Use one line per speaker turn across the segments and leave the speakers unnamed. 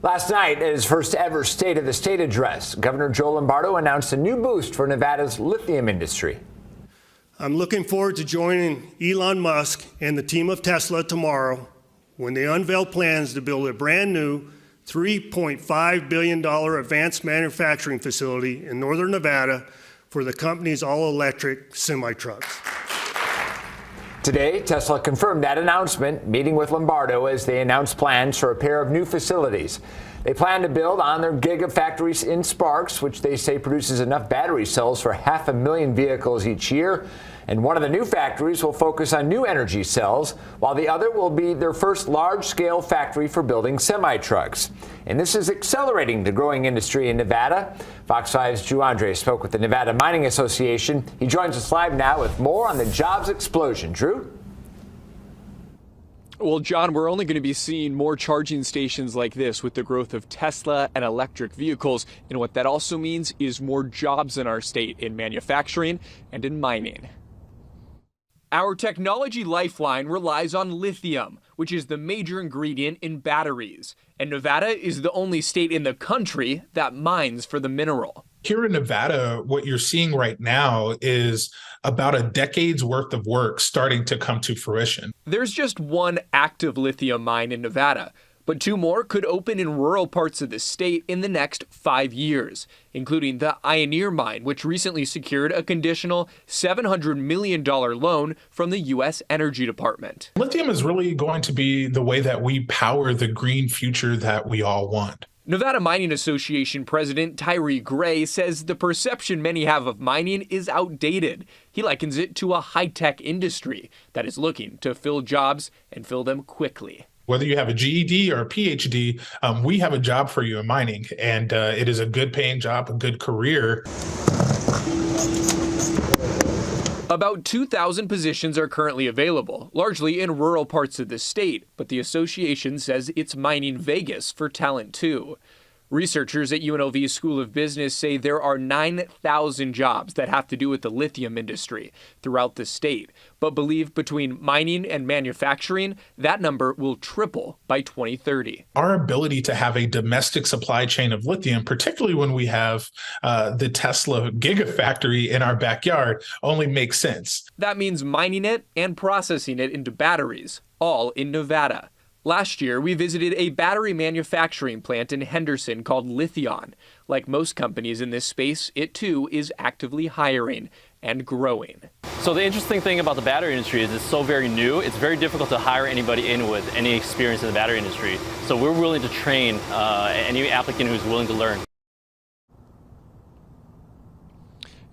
Last night, at his first ever State of the State address, Governor Joe Lombardo announced a new boost for Nevada's lithium industry.
I'm looking forward to joining Elon Musk and the team of Tesla tomorrow when they unveil plans to build a brand new $3.5 billion advanced manufacturing facility in northern Nevada for the company's all-electric semi-trucks.
Today, Tesla confirmed that announcement, meeting with Lombardo as they announced plans for a pair of new facilities. They plan to build on their gigafactories in Sparks, which they say produces enough battery cells for 500,000 vehicles each year. And one of the new factories will focus on new energy cells, while the other will be their first large-scale factory for building semi-trucks. And this is accelerating the growing industry in Nevada. Fox 5's Drew Andre spoke with the Nevada Mining Association. He joins us live now with more on the jobs explosion. Drew?
Well, John, we're only going to be seeing more charging stations like this with the growth of Tesla and electric vehicles. And what that also means is more jobs in our state in manufacturing and in mining. Our technology lifeline relies on lithium, which is the major ingredient in batteries. And Nevada is the only state in the country that mines for the mineral.
Here in Nevada, what you're seeing right now is about a decade's worth of work starting to come to fruition.
There's just one active lithium mine in Nevada, but two more could open in rural parts of the state in the next 5 years, including the Ioneer mine, which recently secured a conditional $700 million loan from the U.S. Energy Department.
Lithium is really going to be the way that we power the green future that we all want.
Nevada Mining Association President Tyree Gray says the perception many have of mining is outdated. He likens it to a high-tech industry that is looking to fill jobs and fill them quickly.
Whether you have a GED or a PhD, we have a job for you in mining, and it is a good paying job, a good career.
About 2,000 positions are currently available, largely in rural parts of the state, but the association says it's mining Vegas for talent too. Researchers at UNLV's School of Business say there are 9,000 jobs that have to do with the lithium industry throughout the state, but believe between mining and manufacturing, that number will triple by 2030.
Our ability to have a domestic supply chain of lithium, particularly when we have the Tesla gigafactory in our backyard, only makes sense.
That means mining it and processing it into batteries, all in Nevada. Last year, we visited a battery manufacturing plant in Henderson called Lithion. Like most companies in this space, it too is actively hiring and growing.
So the interesting thing about the battery industry is it's so very new. It's very difficult to hire anybody in with any experience in the battery industry. So we're willing to train any applicant who's willing to learn.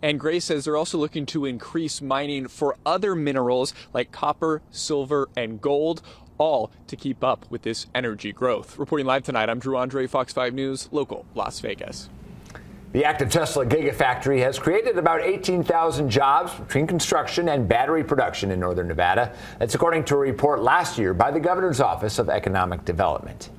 And Gray says they're also looking to increase mining for other minerals like copper, silver, and gold, all to keep up with this energy growth. Reporting live tonight, I'm Drew Andre, Fox 5 News, local Las Vegas.
The active Tesla Gigafactory has created about 18,000 jobs between construction and battery production in northern Nevada. That's according to a report last year by the Governor's Office of Economic Development.